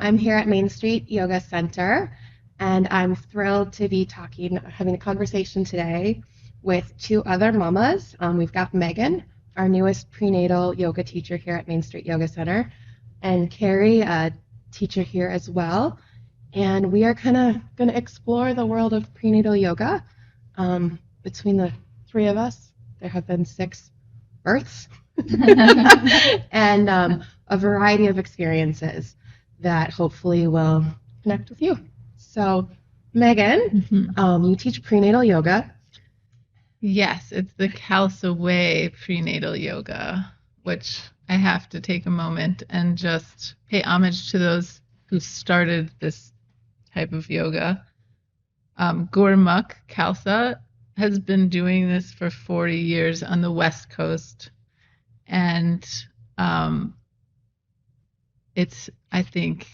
I'm here at Main Street Yoga Center, and I'm thrilled to be having a conversation today with two other mamas. We've got Meagan, our newest prenatal yoga teacher here at Main Street Yoga Center, and Cari, a teacher here as well. And we are kind of going to explore the world of prenatal yoga. Between the three of us, there have been 6 births and a variety of experiences that hopefully will connect with you. So, Meagan, you teach prenatal yoga. Yes, it's the Khalsa way prenatal yoga, which I have to take a moment and just pay homage to those who started this type of yoga. Gurmukh Khalsa has been doing this for 40 years on the West Coast, and I think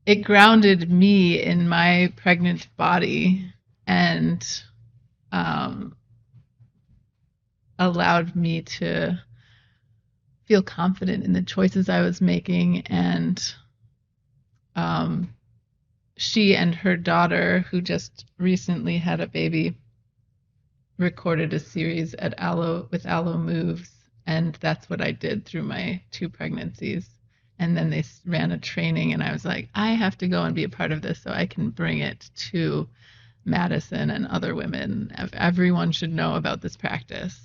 it grounded me in my pregnant body and allowed me to feel confident in the choices I was making. And she and her daughter, who just recently had a baby, recorded a series at with Aloe Moves, and that's what I did through my 2 pregnancies. And then they ran a training, and I was like, I have to go and be a part of this so I can bring it to Madison and other women. Everyone should know about this practice.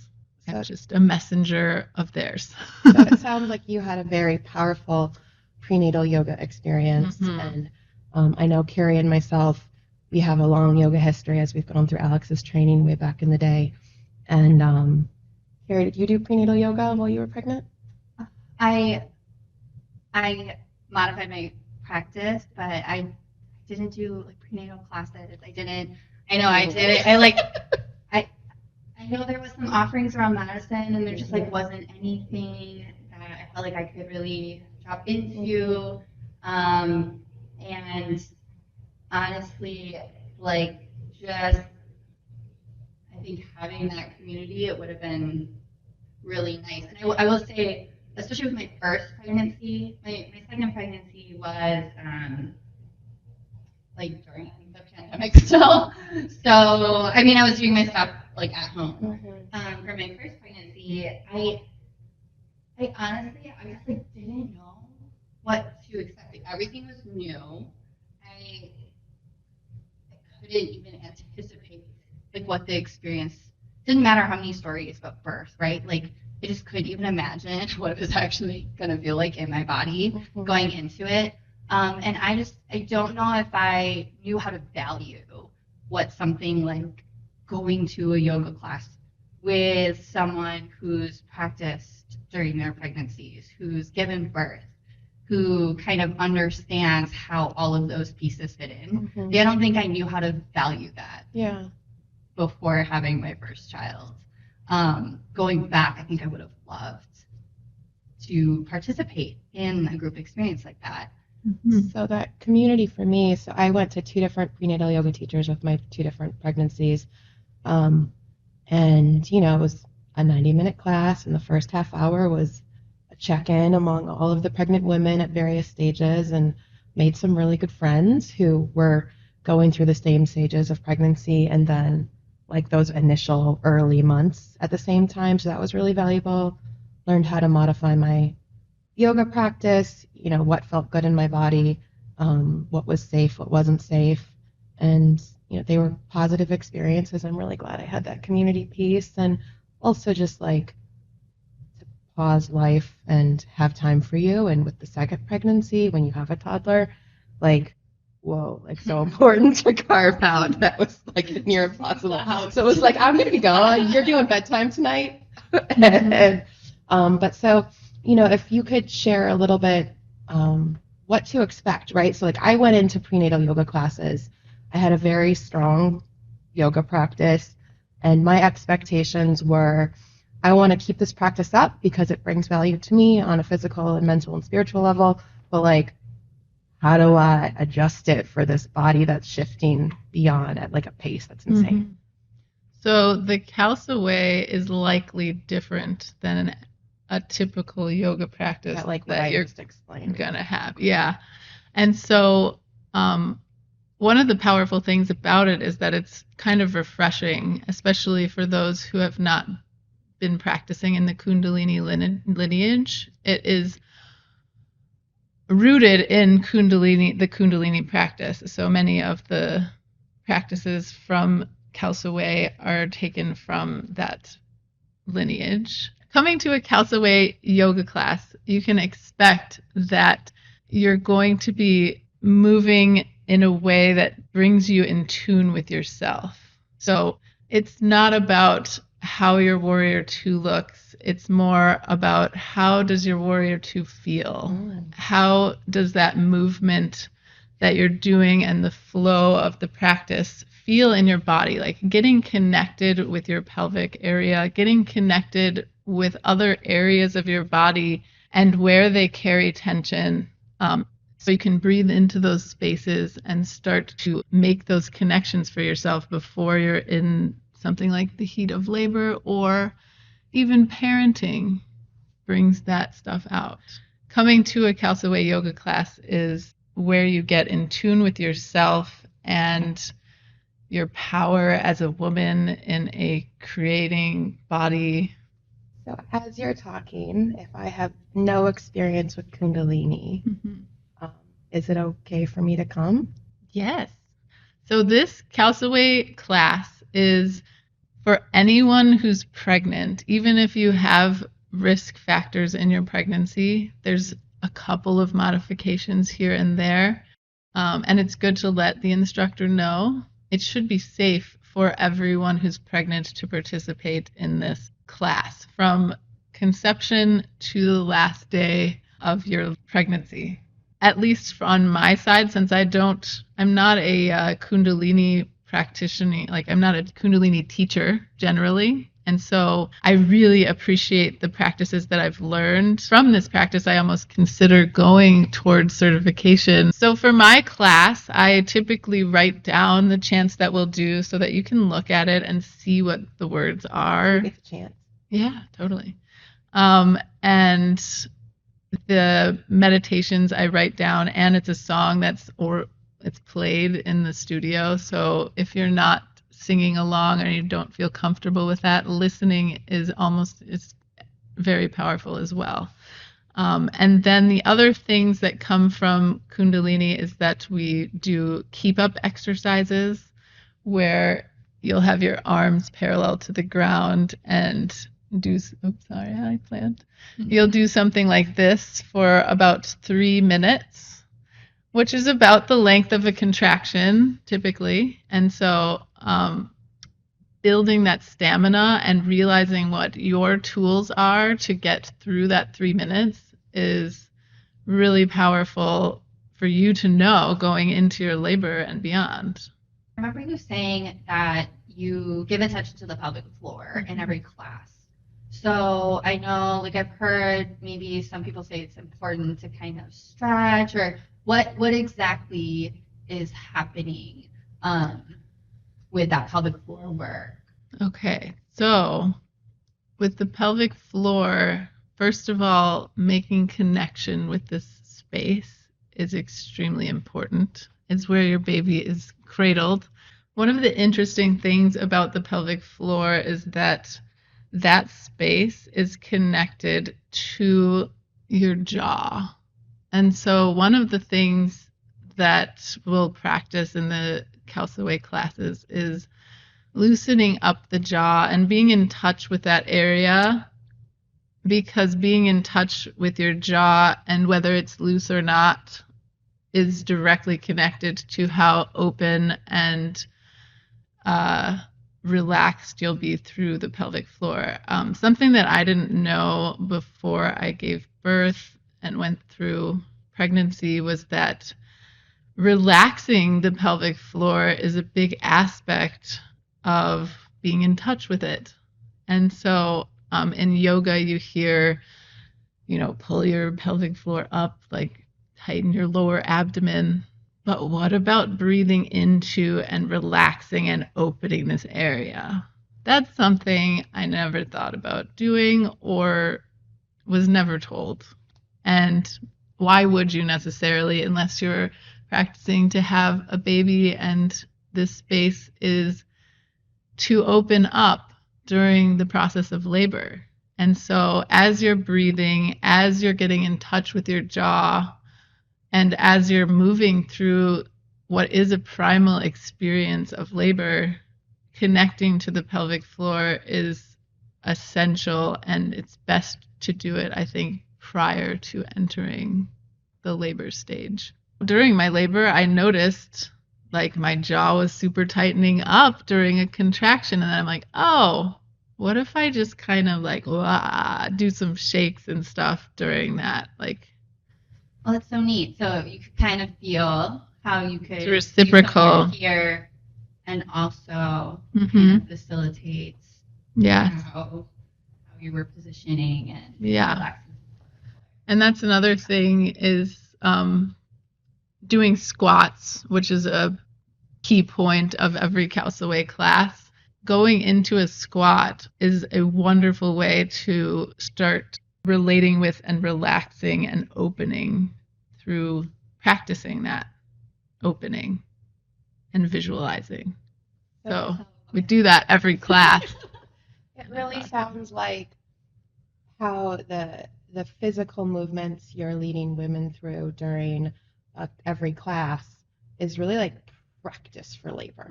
I'm just a messenger of theirs. So it sounds like you had a very powerful prenatal yoga experience. And I know Cari and myself, we have a long yoga history as we've gone through Alex's training way back in the day. And Cari, did you do prenatal yoga while you were pregnant? I modified my practice, but I didn't do like prenatal classes. I did it. I know there was some offerings around Madison, and there just like wasn't anything that I felt like I could really drop into. And honestly, like just I think having that community, it would have been really nice. And I will say, especially with my first pregnancy, my second pregnancy was like during the pandemic still. So I mean, I was doing my stuff like at home. For my first pregnancy, I honestly just like didn't know what to expect. Like, everything was new. I couldn't even anticipate like what the experience. Didn't matter how many stories about birth, right? Like I just couldn't even imagine what it was actually gonna feel like in my body going into it. And I don't know if I knew how to value what something like going to a yoga class with someone who's practiced during their pregnancies, who's given birth, who kind of understands how all of those pieces fit in. I don't think I knew how to value that before having my first child. Going back, I think I would have loved to participate in a group experience like that. So that community for me, so I went to 2 different prenatal yoga teachers with my 2 different pregnancies. And, you know, it was a 90-minute class, and the first half hour was a check-in among all of the pregnant women at various stages, and made some really good friends who were going through the same stages of pregnancy and then like those initial early months at the same time. So that was really valuable. Learned how to modify my yoga practice, you know, what felt good in my body, what was safe, what wasn't safe. And, you know, they were positive experiences. I'm really glad I had that community piece. And also just like to pause life and have time for you. And with the second pregnancy, when you have a toddler, like, whoa, like so important to carve out. That was like near impossible. So it was like, I'm going to be gone. You're doing bedtime tonight. But so, you know, if you could share a little bit what to expect, right? So like I went into prenatal yoga classes. I had a very strong yoga practice, and my expectations were, I want to keep this practice up because it brings value to me on a physical and mental and spiritual level, but like, how do I adjust it for this body that's shifting beyond at like a pace that's insane? So the Khalsa way is likely different than a typical yoga practice That like what that I you're just explained. gonna have. Yeah. And so one of the powerful things about it is that it's kind of refreshing, especially for those who have not been practicing in the Kundalini lineage. It is rooted in the Kundalini practice. So many of the practices from Khalsa Way are taken from that lineage. Coming to a Khalsa Way yoga class, you can expect that you're going to be moving in a way that brings you in tune with yourself. So it's not about how your warrior two looks. It's more about how does your warrior two feel? How does that movement that you're doing and the flow of the practice feel in your body? Like getting connected with your pelvic area, getting connected with other areas of your body and where they carry tension. So you can breathe into those spaces and start to make those connections for yourself before you're in something like the heat of labor, or even parenting brings that stuff out. Coming to a Khalsa Way yoga class is where you get in tune with yourself and your power as a woman in a creating body. So as you're talking, if I have no experience with Kundalini, is it okay for me to come? Yes. So this Khalsa Way class is for anyone who's pregnant. Even if you have risk factors in your pregnancy, there's a couple of modifications here and there. And it's good to let the instructor know. It should be safe for everyone who's pregnant to participate in this class from conception to the last day of your pregnancy. At least on my side, since I'm not a Kundalini practitioner, like I'm not a Kundalini teacher generally. And so I really appreciate the practices that I've learned from this practice. I almost consider going towards certification. So for my class, I typically write down the chants that we'll do so that you can look at it and see what the words are. Get the chance. Yeah, totally. And the meditations I write down, and it's a song it's played in the studio. So if you're not singing along or you don't feel comfortable with that, listening is very powerful as well. And then the other things that come from Kundalini is that we do keep up exercises where you'll have your arms parallel to the ground and you'll do something like this for about 3 minutes, which is about the length of a contraction typically. And so building that stamina and realizing what your tools are to get through that 3 minutes is really powerful for you to know going into your labor and beyond. I remember you saying that you give attention to the pelvic floor in every class. So I know, like I've heard maybe some people say it's important to kind of stretch, or what exactly is happening with that pelvic floor work? Okay, so with the pelvic floor, first of all, making connection with this space is extremely important. It's where your baby is cradled. One of the interesting things about the pelvic floor is that space is connected to your jaw. And so one of the things that we'll practice in the Khalsa Way classes is loosening up the jaw and being in touch with that area, because being in touch with your jaw and whether it's loose or not is directly connected to how open and relaxed you'll be through the pelvic floor. Something that I didn't know before I gave birth and went through pregnancy was that relaxing the pelvic floor is a big aspect of being in touch with it. And so in yoga, you hear, pull your pelvic floor up, like tighten your lower abdomen. But what about breathing into and relaxing and opening this area? That's something I never thought about doing or was never told. And why would you necessarily, unless you're practicing to have a baby and this space is to open up during the process of labor. And so as you're breathing, as you're getting in touch with your jaw, and as you're moving through what is a primal experience of labor, connecting to the pelvic floor is essential, and it's best to do it, I think, prior to entering the labor stage. During my labor, I noticed like my jaw was super tightening up during a contraction, and then I'm like, oh, what if I just kind of like do some shakes and stuff during that? Like, well, that's so neat. So you could kind of feel how you could it's reciprocal here, and also kind of facilitates how you were positioning and relaxing. And that's another thing is doing squats, which is a key point of every Khalsa class. Going into a squat is a wonderful way to start relating with and relaxing and opening through practicing that opening and visualizing. So we do that every class. It really sounds like how the physical movements you're leading women through during every class is really like practice for labor.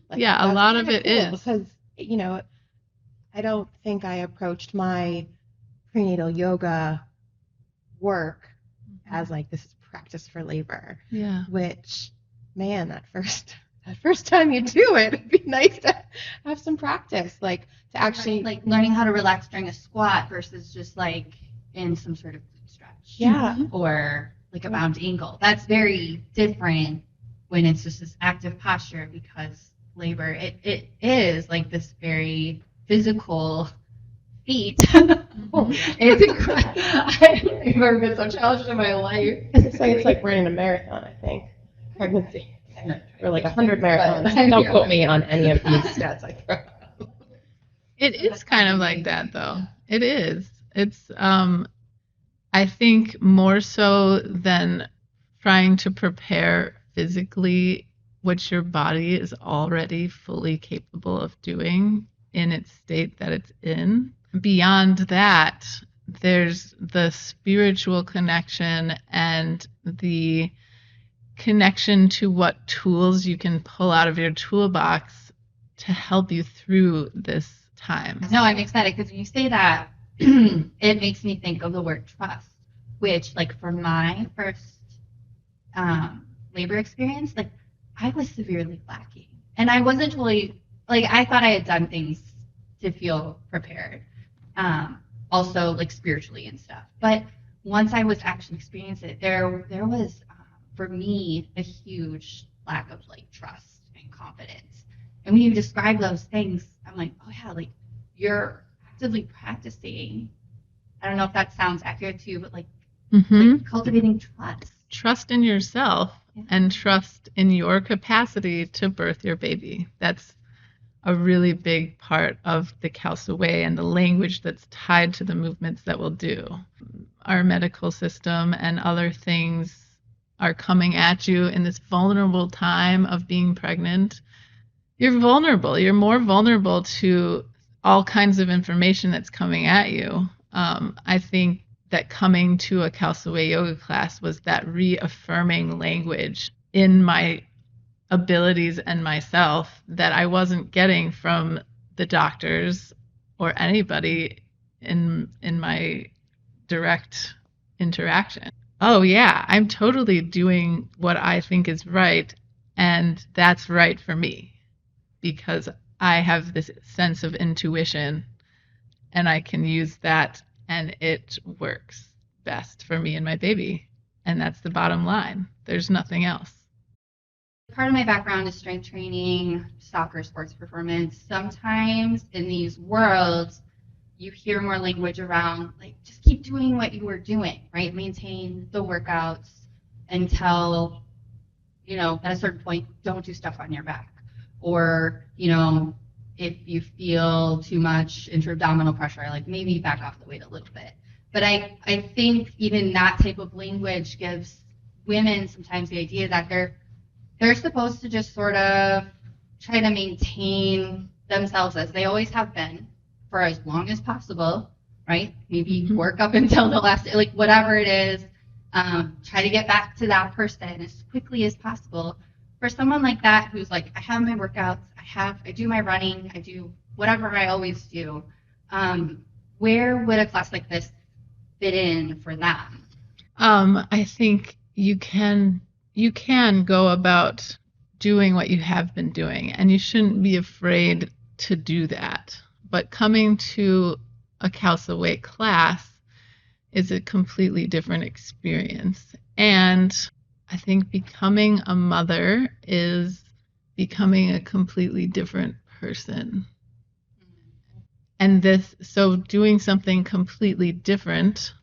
Like, yeah, a lot of it is. Because, you know, I don't think I approached my prenatal yoga work as like this is practice for labor. Yeah. Which, man, that first time you do it, it'd be nice to have some practice, like to actually like learning how to relax during a squat versus just like in some sort of stretch. Yeah. Or like a bound angle. That's very different when it's just this active posture, because labor, it is like this very physical feat. It's incredible. I've never been so challenged in my life. It's like running a marathon, I think. Pregnancy. Or like 100 marathons. Don't quote me on any of these stats I throw out. It is kind of like that, though. It is. It's, I think, more so than trying to prepare physically what your body is already fully capable of doing in its state that it's in. Beyond that, there's the spiritual connection and the connection to what tools you can pull out of your toolbox to help you through this time. No, I'm excited because when you say that, it makes me think of the word trust, which, like, for my first labor experience, like, I was severely lacking. And I wasn't totally, like, I thought I had done things to feel prepared, also, like, spiritually and stuff. But once I was actually experiencing it, there was, for me, a huge lack of, like, trust and confidence. And when you describe those things, I'm like, oh, yeah, like, you're actively practicing. I don't know if that sounds accurate to you, but, like cultivating trust. Trust in yourself and trust in your capacity to birth your baby. That's a really big part of the Khalsa way and the language that's tied to the movements that we'll do. Our medical system and other things are coming at you in this vulnerable time of being pregnant. You're vulnerable. You're more vulnerable to all kinds of information that's coming at you. I think that coming to a Khalsa yoga class was that reaffirming language in my abilities and myself that I wasn't getting from the doctors or anybody in my direct interaction. Oh yeah, I'm totally doing what I think is right, and that's right for me because I have this sense of intuition and I can use that and it works best for me and my baby. And that's the bottom line. There's nothing else. Part of my background is strength training, soccer, sports performance. Sometimes in these worlds, you hear more language around, like, just keep doing what you were doing, right? Maintain the workouts until, at a certain point, don't do stuff on your back. Or, if you feel too much intra-abdominal pressure, like maybe back off the weight a little bit. But I think even that type of language gives women sometimes the idea that they're supposed to just sort of try to maintain themselves as they always have been for as long as possible, right? Maybe work up until the last, like whatever it is, try to get back to that person as quickly as possible. For someone like that who's like, I have my workouts, I do my running, I do whatever I always do. Where would a class like this fit in for them? I think you can go about doing what you have been doing, and you shouldn't be afraid to do that. But coming to a Khalsa Way class is a completely different experience. And I think becoming a mother is becoming a completely different person. And so doing something completely different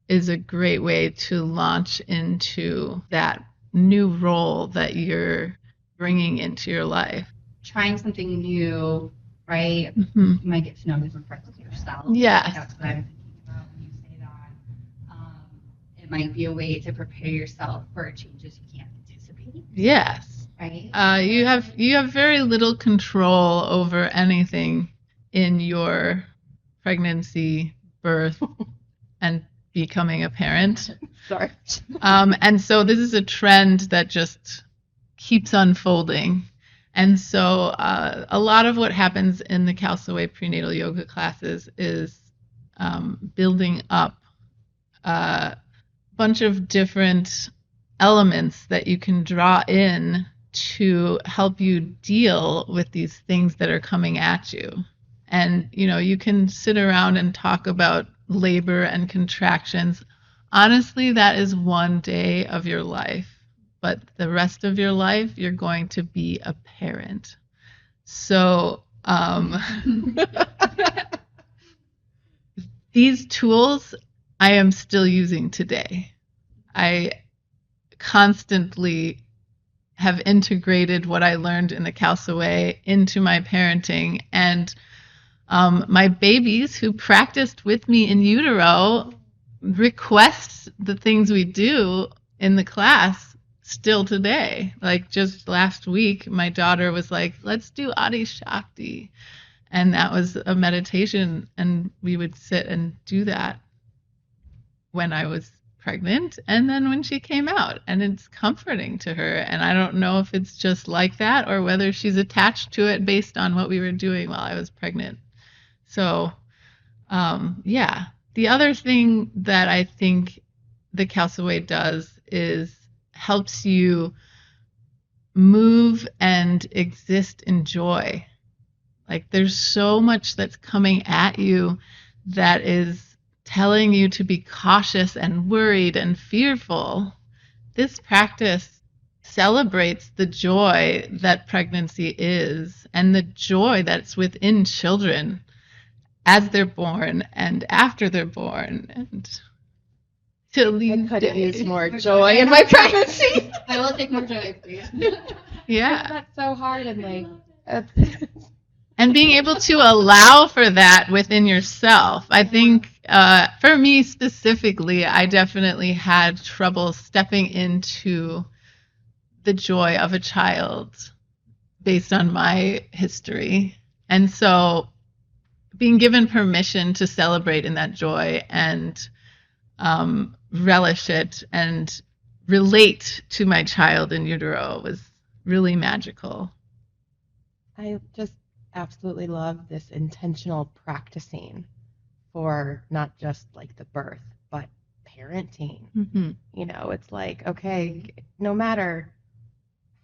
is a great way to launch into that new role that you're bringing into your life. Trying something new, right? Mm-hmm. You might get to know different parts of yourself. Yes. That's what I'm thinking about when you say that. It might be a way to prepare yourself for changes you can't anticipate. Yes. Right? You have very little control over anything in your pregnancy, birth, and becoming a parent. Sorry. And so this is a trend that just keeps unfolding. And so a lot of what happens in the Khalsa Way prenatal yoga classes is building up a bunch of different elements that you can draw in to help you deal with these things that are coming at you. And, you can sit around and talk about labor and contractions. Honestly, that is one day of your life. But the rest of your life, you're going to be a parent. So these tools I am still using today. I constantly have integrated what I learned in the Khalsa Way into my parenting. And my babies who practiced with me in utero request the things we do in the class still today. Like just last week, my daughter was like, let's do Adi Shakti. And that was a meditation. And we would sit and do that when I was pregnant and then when she came out. And it's comforting to her. And I don't know if it's just like that or whether she's attached to it based on what we were doing while I was pregnant. So, yeah. The other thing that I think the Khalsa Way does is helps you move and exist in joy. Like there's so much that's coming at you that is telling you to be cautious and worried and fearful. This practice celebrates the joy that pregnancy is and the joy that's within children as they're born and after they're born. And I could have used more joy in my pregnancy. I will take more joy, please. Yeah. That's so hard and and being able to allow for that within yourself. I think for me specifically, I definitely had trouble stepping into the joy of a child based on my history. And so being given permission to celebrate in that joy and relish it and relate to my child in utero was really magical. I just absolutely love this intentional practicing for not just like the birth, but parenting. Mm-hmm. It's like, okay, no matter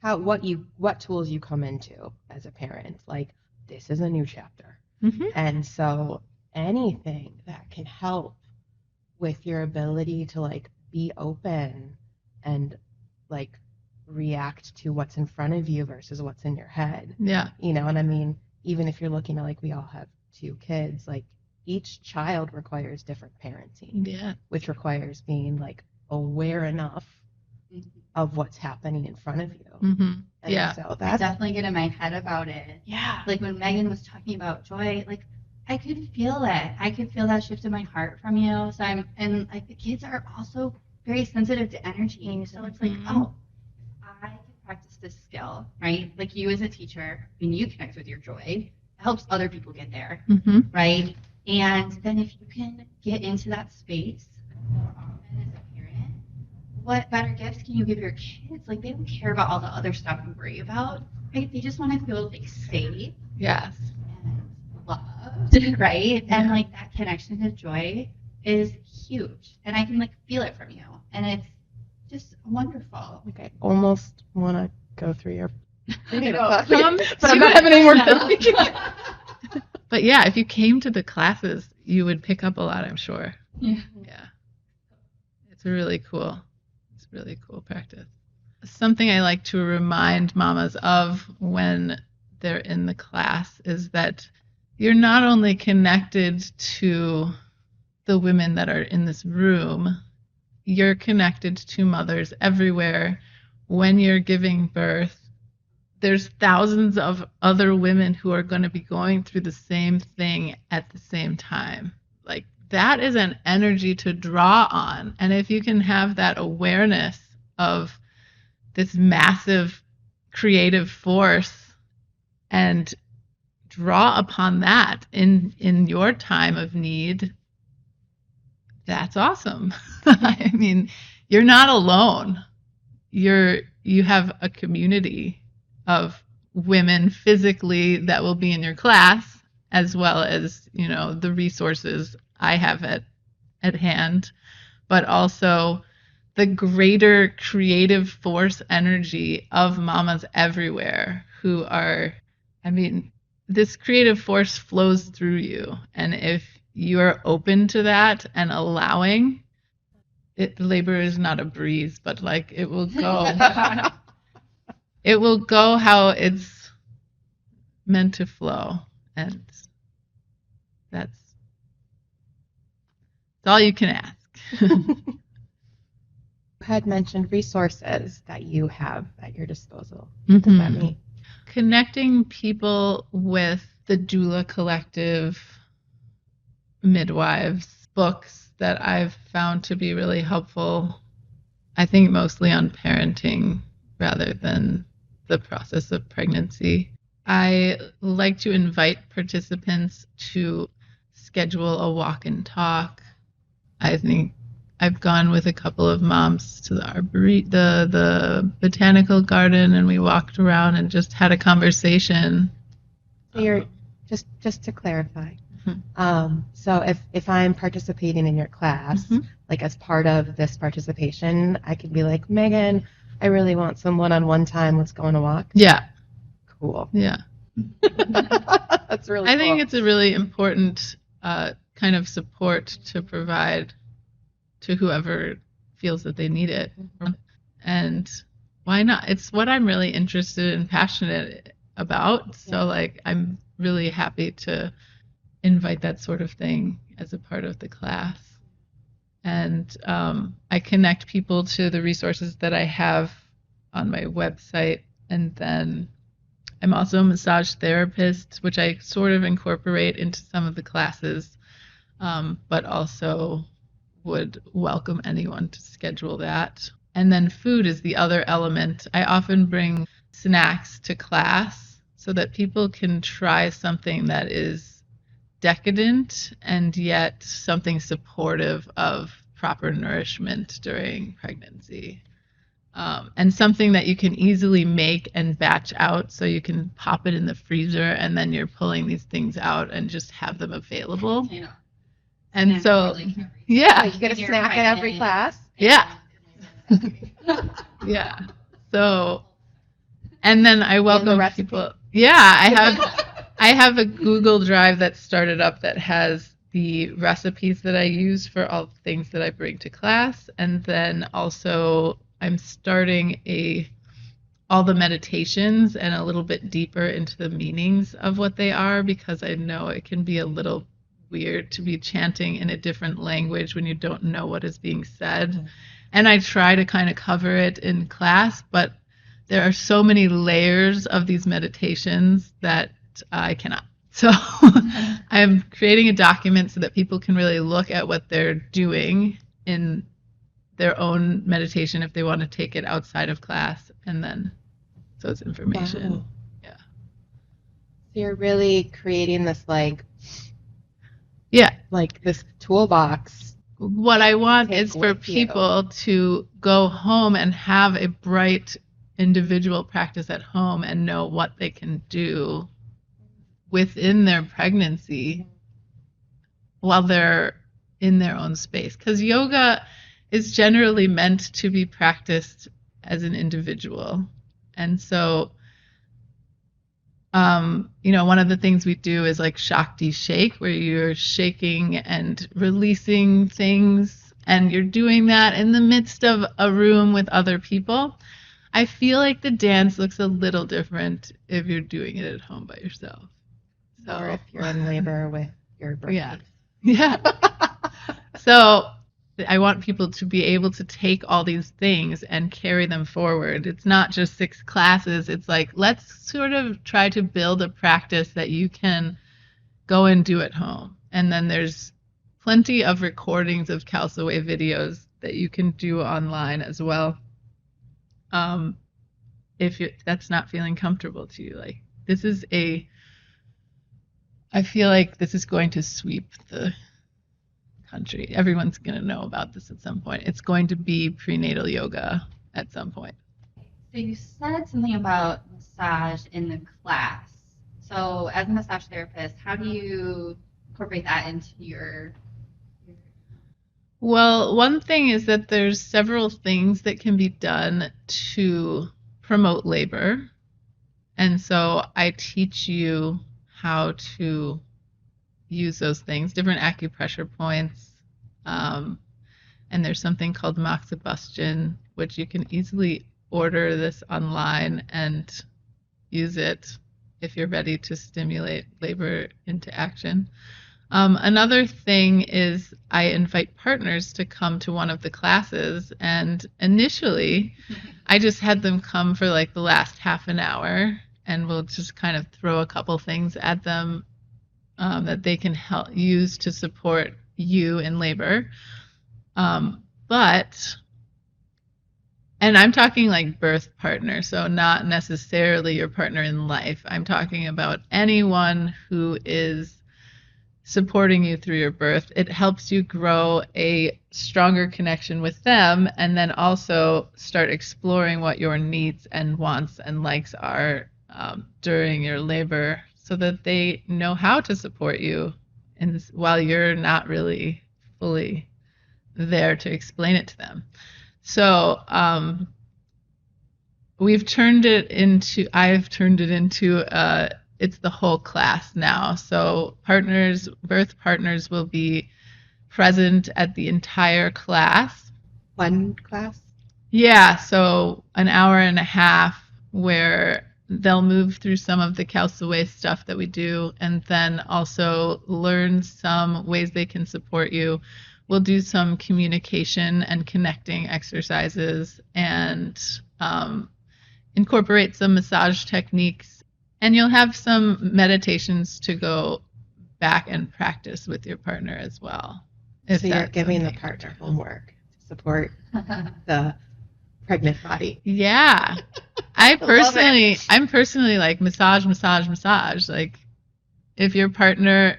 what tools you come into as a parent, like this is a new chapter. Mm-hmm. And so anything that can help with your ability to like be open and like react to what's in front of you versus what's in your head. Yeah. And I mean, even if you're looking at like we all have 2 kids, like each child requires different parenting. Yeah. Which requires being like aware enough of what's happening in front of you. Mm-hmm. And yeah. so I that's definitely get in my head about it. Yeah. Like when Meagan was talking about joy, like I could feel it. I could feel that shift in my heart from you. So and like the kids are also very sensitive to energy. So it's like, oh, I can practice this skill, right? Like you as a teacher, when you connect with your joy, it helps other people get there, right? And then if you can get into that space more often as a parent, what better gifts can you give your kids? Like they don't care about all the other stuff you worry about, right? They just want to feel like safe. Yes. And loved, right? And like that connection to joy is huge. And I can like feel it from you. And it's just wonderful. Like I almost want to go through your prenatal know. class, Come but I'm not having any more fun. But yeah, if you came to the classes, you would pick up a lot, I'm sure. Yeah. Yeah. It's really cool practice. Something I like to remind mamas of when they're in the class is that you're not only connected to the women that are in this room, you're connected to mothers everywhere. When you're giving birth, there's thousands of other women who are going to be going through the same thing at the same time. Like that is an energy to draw on. And if you can have that awareness of this massive creative force and draw upon that in your time of need, that's awesome. I mean, you're not alone. You have a community of women physically that will be in your class, as well as, you know, the resources I have at hand, but also the greater creative force energy of mamas everywhere who are, I mean, this creative force flows through you. And if you're open to that and allowing it, labor is not a breeze, but like it will go. It will go how it's meant to flow. And that's all you can ask. You had mentioned resources that you have at your disposal. What does that mean? Connecting people with the Doula Collective, midwives, books that I've found to be really helpful, I think mostly on parenting rather than the process of pregnancy. I like to invite participants to schedule a walk and talk. I think I've gone with a couple of moms to the botanical garden, and we walked around and just had a conversation. So you're just to clarify. So if I'm participating in your class, like as part of this participation, I could be like, Meagan, I really want some one-on-one time. Let's go on a walk. Yeah. Cool. Yeah. That's really cool. I think it's a really important kind of support to provide to whoever feels that they need it. And why not? It's what I'm really interested and passionate about. So like I'm really happy to invite that sort of thing as a part of the class. And I connect people to the resources that I have on my website. And then I'm also a massage therapist, which I sort of incorporate into some of the classes, but also would welcome anyone to schedule that. And then food is the other element. I often bring snacks to class so that people can try something that is decadent and yet something supportive of proper nourishment during pregnancy. And something that you can easily make and batch out, so you can pop it in the freezer and then you're pulling these things out and just have them available. You know. And so, yeah. You get a snack at every class. Yeah. Yeah. So, and then I welcome people. Yeah, I have a Google Drive that started up that has the recipes that I use for all the things that I bring to class. And then also I'm starting all the meditations and a little bit deeper into the meanings of what they are, because I know it can be a little weird to be chanting in a different language when you don't know what is being said. And I try to kind of cover it in class, but there are so many layers of these meditations that I cannot. So I'm creating a document so that people can really look at what they're doing in their own meditation if they want to take it outside of class, and then so it's information. Wow. Yeah. So you're really creating this Yeah. like this toolbox. What I want Take is for with you. people to go home and have a bright individual practice at home and know what they can do within their pregnancy while they're in their own space. Because yoga is generally meant to be practiced as an individual. And so, one of the things we do is like Shakti shake, where you're shaking and releasing things, and you're doing that in the midst of a room with other people. I feel like the dance looks a little different if you're doing it at home by yourself. So, Or if you're in labor with your birth. Yeah. Yeah. So I want people to be able to take all these things and carry them forward. It's not just 6 classes. It's like, let's sort of try to build a practice that you can go and do at home. And then there's plenty of recordings of Khalsa videos that you can do online as well. If that's not feeling comfortable to you, like I feel like this is going to sweep the country. Everyone's going to know about this at some point. It's going to be prenatal yoga at some point. So you said something about massage in the class. So as a massage therapist, how do you incorporate that into your Well, one thing is that there's several things that can be done to promote labor. And so I teach you how to use those things, different acupressure points. And there's something called moxibustion, which you can easily order this online and use it if you're ready to stimulate labor into action. Another thing is I invite partners to come to one of the classes, and initially I just had them come for like the last half an hour, and we'll just kind of throw a couple things at them that they can use to support you in labor. And I'm talking like birth partner, so not necessarily your partner in life. I'm talking about anyone who is supporting you through your birth. It helps you grow a stronger connection with them, and then also start exploring what your needs and wants and likes are during your labor, so that they know how to support you while you're not really fully there to explain it to them. So I've turned it into it's the whole class now. So birth partners will be present at the entire class. One class? Yeah, so an hour and a half where they'll move through some of the Khalsa stuff that we do, and then also learn some ways they can support you. We'll do some communication and connecting exercises, and incorporate some massage techniques. And you'll have some meditations to go back and practice with your partner as well. So you're giving the partner homework to support the pregnant body. Yeah. I'm personally like massage. Like if your partner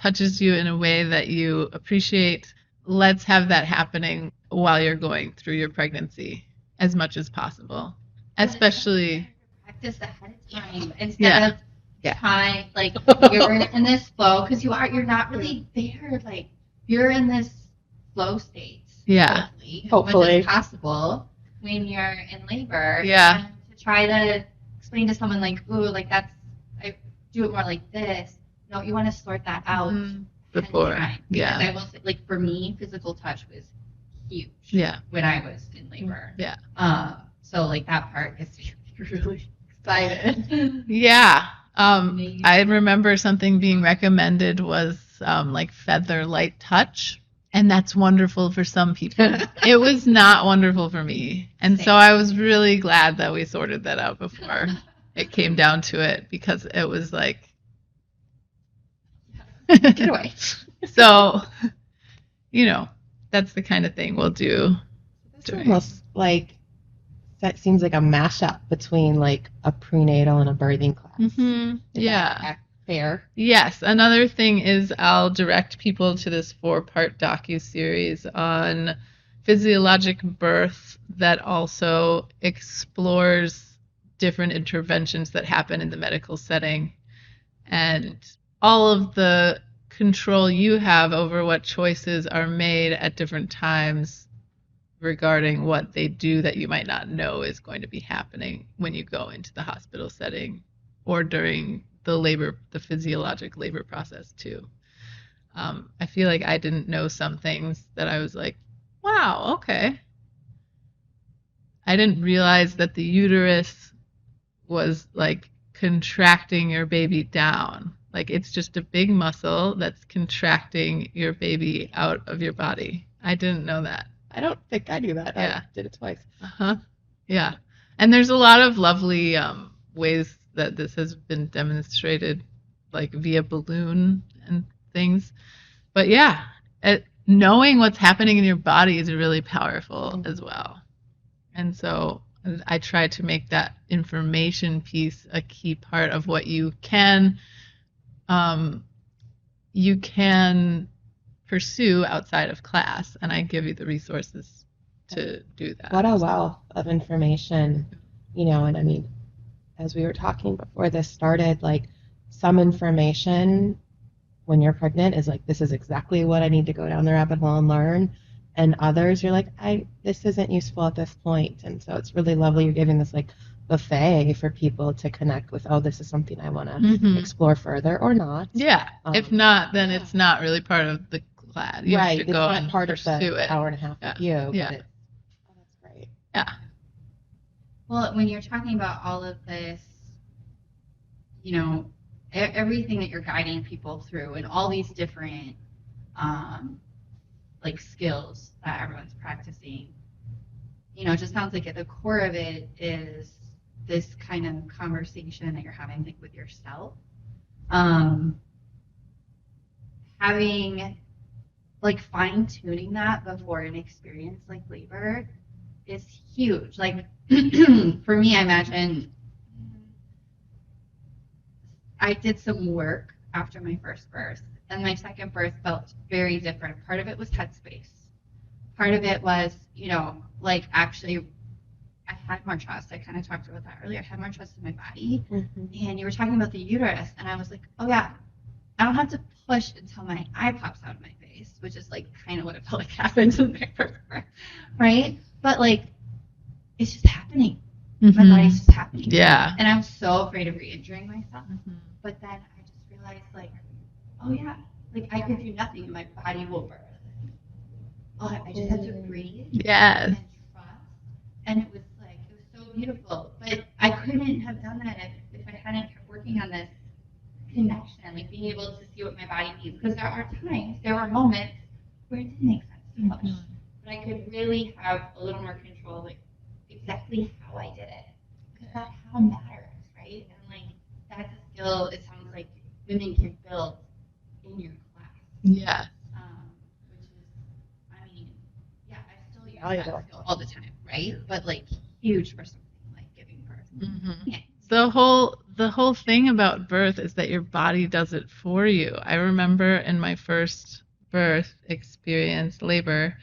touches you in a way that you appreciate, let's have that happening while you're going through your pregnancy as much as possible. Especially practice ahead of time instead of time, like you're in this flow, because you're not really there, like you're in this flow state. Yeah. Hopefully. Which is possible when you're in labor. Yeah. And to try to explain to someone like, ooh, like I do it more like this. No, you want to sort that out before. Yeah. I will say, like for me, physical touch was huge. Yeah. When I was in labor. Yeah. So like that part gets me really excited. Yeah. I remember something being recommended was like feather light touch. And that's wonderful for some people. It was not wonderful for me. And so I was really glad that we sorted that out before it came down to it, because it was like, Get away. So, that's the kind of thing we'll do. It's almost like that seems like a mashup between like a prenatal and a birthing class. Mm-hmm. Yeah. That fair? Yes. Another thing is I'll direct people to this 4-part docuseries on physiologic birth that also explores different interventions that happen in the medical setting and all of the control you have over what choices are made at different times regarding what they do that you might not know is going to be happening when you go into the hospital setting or during the physiologic labor process too. I feel like I didn't know some things that I was like, wow, okay. I didn't realize that the uterus was like contracting your baby down. Like it's just a big muscle that's contracting your baby out of your body. I didn't know that. I don't think I knew that. Yeah. I did it twice. Uh-huh. Yeah. And there's a lot of lovely ways that this has been demonstrated, like via balloon and things. But yeah, knowing what's happening in your body is really powerful as well. And so I try to make that information piece a key part of what you can pursue outside of class, and I give you the resources to do that. What a wealth of information, and I mean, as we were talking before this started, like some information when you're pregnant is like, this is exactly what I need to go down the rabbit hole and learn. And others, you're like, this isn't useful at this point. And so it's really lovely you're giving this like buffet for people to connect with, oh, this is something I want to explore further or not. Yeah. If not, then it's not really part of the class. You right. have to It's go not and part of pursue the it. hour and a half with you. Yeah. But oh, that's great. Yeah. Well, when you're talking about all of this, everything that you're guiding people through and all these different like skills that everyone's practicing, it just sounds like at the core of it is this kind of conversation that you're having like with yourself. Having like fine-tuning that before an experience like labor is huge. Like for me, I imagine I did some work after my first birth, and my second birth felt very different. Part of it was headspace. Part of it was, like actually I had more trust. I kind of talked about that earlier. I had more trust in my body. Mm-hmm. And you were talking about the uterus, and I was like, oh yeah, I don't have to push until my eye pops out of my face, which is like kind of what it felt like happened in my first birth, right? But like, it's just happening. Mm-hmm. My body's just happening. Yeah. And I'm so afraid of re-injuring myself. Mm-hmm. But then I just realized, like, oh yeah, like I could do nothing and my body will birth. Oh, I just have to breathe. Yes. And trust. And it was so beautiful. But I couldn't have done that if I hadn't kept working on this connection, like being able to see what my body needs. Because there were moments where it didn't make sense to push. Mm-hmm. But I could really have a little more control, like exactly how I did it. Because that's how it matters, right? And like that's a skill it sounds like women can build in your class. Yeah. Which is, I mean, yeah, I still use that skill all the time, right? But like huge for something like giving birth. Mm-hmm. Yeah. The whole thing about birth is that your body does it for you. I remember in my first birth experience, labor,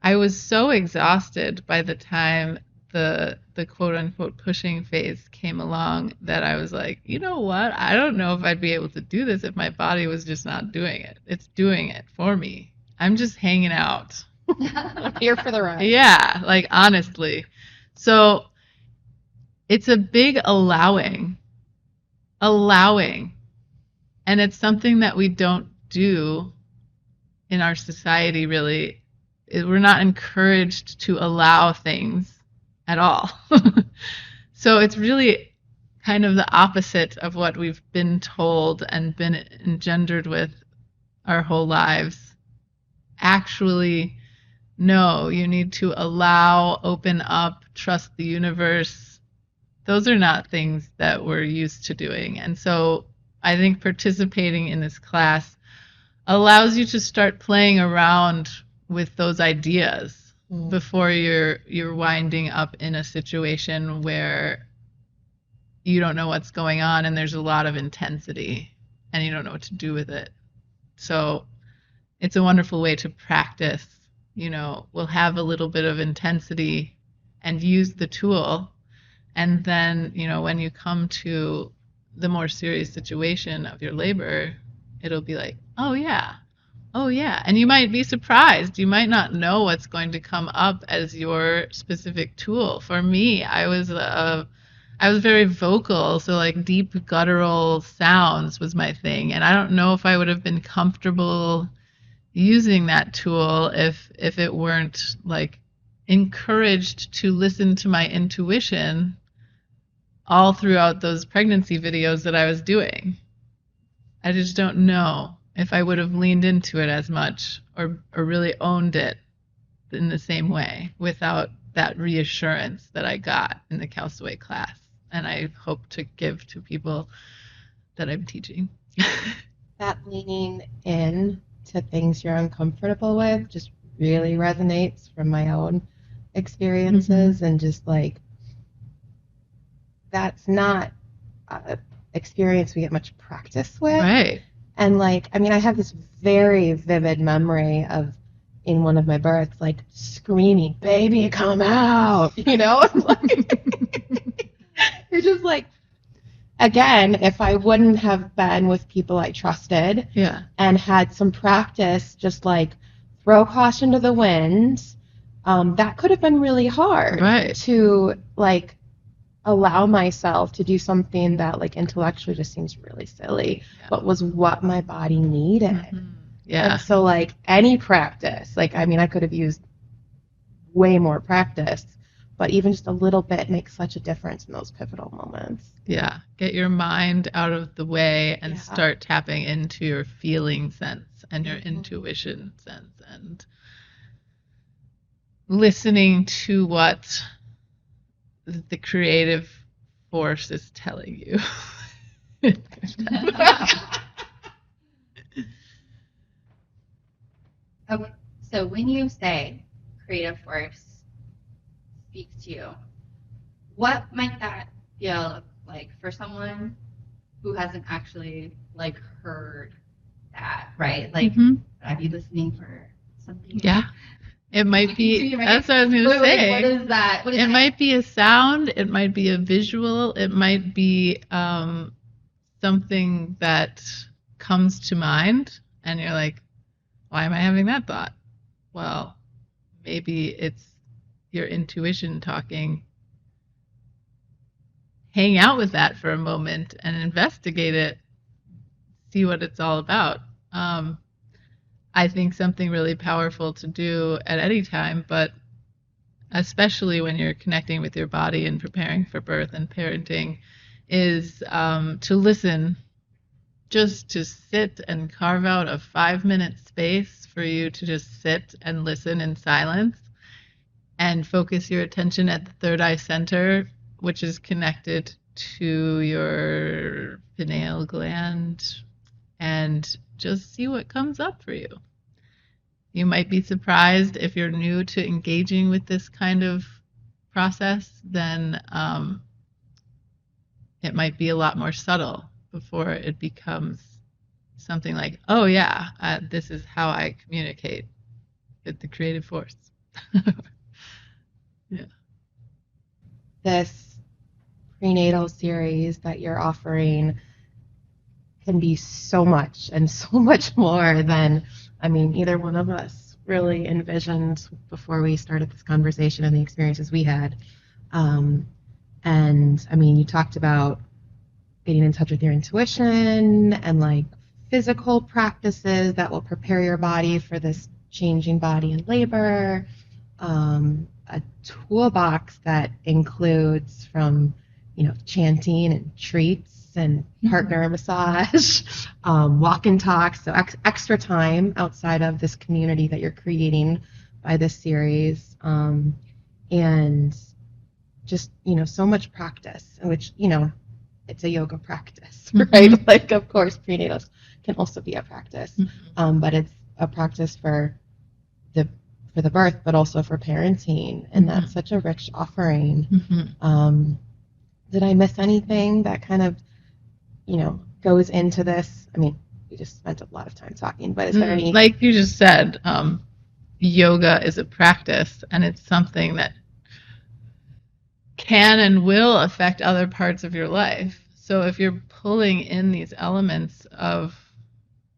I was so exhausted by the time the quote unquote pushing phase came along that I was like, you know what? I don't know if I'd be able to do this if my body was just not doing it. It's doing it for me. I'm just hanging out. I'm here for the ride. Yeah, like honestly. So it's a big allowing. And it's something that we don't do in our society really. We're not encouraged to allow things at all. So it's really kind of the opposite of what we've been told and been engendered with our whole lives. Actually, no, you need to allow, open up, trust the universe. Those are not things that we're used to doing. And so I think participating in this class allows you to start playing around with those ideas before you're winding up in a situation where you don't know what's going on and there's a lot of intensity and you don't know what to do with it. So it's a wonderful way to practice. We'll have a little bit of intensity and use the tool. And then, when you come to the more serious situation of your labor, it'll be like, oh yeah. And you might be surprised. You might not know what's going to come up as your specific tool. For me, I was very vocal, so like deep guttural sounds was my thing. And I don't know if I would have been comfortable using that tool if it weren't like encouraged to listen to my intuition all throughout those pregnancy videos that I was doing. I just don't know if I would have leaned into it as much or really owned it in the same way without that reassurance that I got in the Khalsa class. And I hope to give to people that I'm teaching. That leaning in to things you're uncomfortable with just really resonates from my own experiences, and just like that's not an experience we get much practice with. Right. And like, I mean, I have this very vivid memory of in one of my births, like screaming, "Baby, come out!" Like, you're just like, again, if I wouldn't have been with people I trusted, and had some practice, just like throw caution to the wind, that could have been really hard to like allow myself to do something that like intellectually just seems really silly, but was what my body needed. And so like any practice, like, I mean, I could have used way more practice, but even just a little bit makes such a difference in those pivotal moments. Yeah. Get your mind out of the way and start tapping into your feeling sense and your intuition sense and listening to what the creative force is telling you. Okay, so when you say creative force speaks to you, what might that feel like for someone who hasn't actually like heard that, right? Like, I'd be listening for something. Yeah. It might be, that's what I was going to say. What is that? It might be a sound, it might be a visual, it might be something that comes to mind, and you're like, why am I having that thought? Well, maybe it's your intuition talking. Hang out with that for a moment and investigate it, see what it's all about. I think something really powerful to do at any time, but especially when you're connecting with your body and preparing for birth and parenting, is to listen, just to sit and carve out a 5-minute space for you to just sit and listen in silence and focus your attention at the third eye center, which is connected to your pineal gland, and just see what comes up for you. You might be surprised if you're new to engaging with this kind of process, then it might be a lot more subtle before it becomes something like, oh yeah, this is how I communicate with the creative force. Yeah. This prenatal series that you're offering can be so much and so much more than, I mean, either one of us really envisioned before we started this conversation and the experiences we had. And I mean, you talked about getting in touch with your intuition and like physical practices that will prepare your body for this changing body in labor. A toolbox that includes from, chanting and treats and partner massage, walk and talk, so extra time outside of this community that you're creating by this series, and just so much practice, which it's a yoga practice, Mhm. right? Like, of course, prenatals can also be a practice, Mhm. but it's a practice the for the birth, but also for parenting, and that's such a rich offering. Mhm. Did I miss anything that kind of, goes into this? I mean, we just spent a lot of time talking, but is there any? Like you just said, yoga is a practice, and it's something that can and will affect other parts of your life. So if you're pulling in these elements of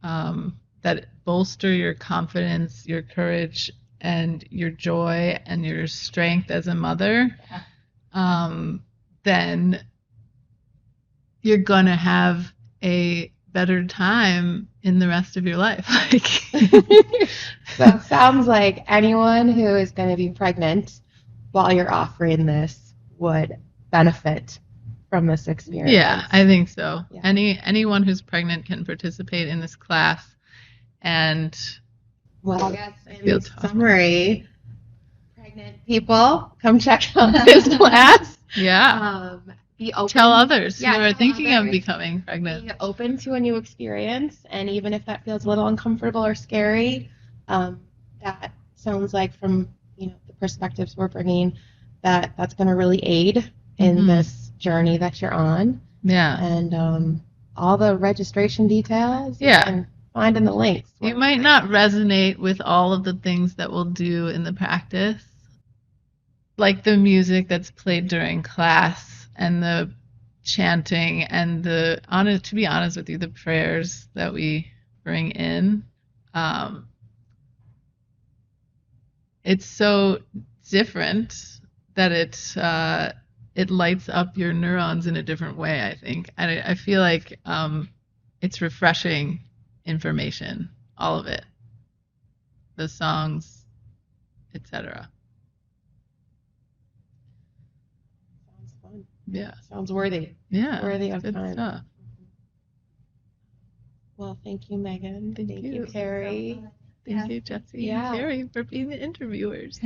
that bolster your confidence, your courage, and your joy and your strength as a mother, then you're going to have a better time in the rest of your life. So it sounds like anyone who is going to be pregnant while you're offering this would benefit from this experience. Yeah, I think so. Yeah. Anyone who's pregnant can participate in this class, and Well, I guess I in feel tough. summary, pregnant people, come check out this class. Yeah. Be open. Tell others who Yeah, are tell thinking of others. becoming pregnant. Be open to a new experience, and even if that feels a little uncomfortable or scary, that sounds like from the perspectives we're bringing, that's going to really aid in this journey that you're on. Yeah. And all the registration details you Yeah. can find in the links. You might not resonate with all of the things that we'll do in the practice, like the music that's played during class and the chanting and to be honest with you, the prayers that we bring in. It's so different that it lights up your neurons in a different way, I think. And I feel like it's refreshing information, all of it. The songs, etc. Sounds fun. Yeah. Sounds worthy. Yeah. Worthy of good time. stuff. Well, thank you, Meagan. Thank you. Cari. Thank you, Jessie Yeah. and Cari, for being the interviewers.